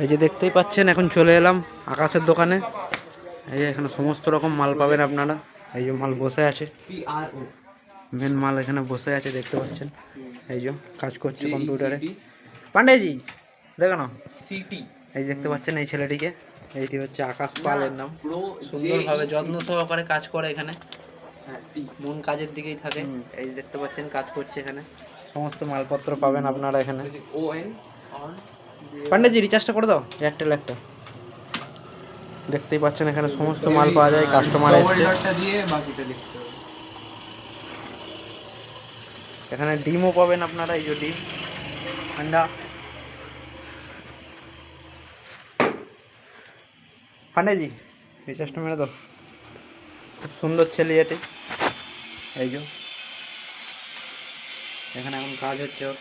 এই যে দেখতেই পাচ্ছেন এখন চলে এলাম আকাশের দোকানে। এই যে এখানে সমস্ত রকম মাল পাবেন আপনারা। এই যে মাল বসে আছে, মেন মাল এখানে বসে আছে দেখতে পাচ্ছেন। এই যে কাজ করছে কম্পিউটারে। পান্ডেজি দেখো না, এই দেখতে পাচ্ছেন এই ছেলেটিকে, এইটি হচ্ছে আকাশ পাল এর নাম। সুন্দরভাবে যত্ন সহকারে কাজ করে এখানে, মন কাজের দিকেই থাকে। এই দেখতে পাচ্ছেন কাজ করছে এখানে, সমস্ত মালপত্র পাবেন আপনারা এখানে। পান্ডেজি রিচার্জটা করে দাও এয়ারটেল একটা। দেখতেই পাচ্ছেন এখানে সমস্ত মাল পাওয়া যায়, কাস্টমার এসছে। এখানে ডিমও পাবেন আপনারা, এই যে ডিম ঠান্ডা। পান্ডেজি রিচার্জটা মেরে দাও। খুব সুন্দর ছেলে এটি। এই যে এখানে এখন কাজ হচ্ছে ওর।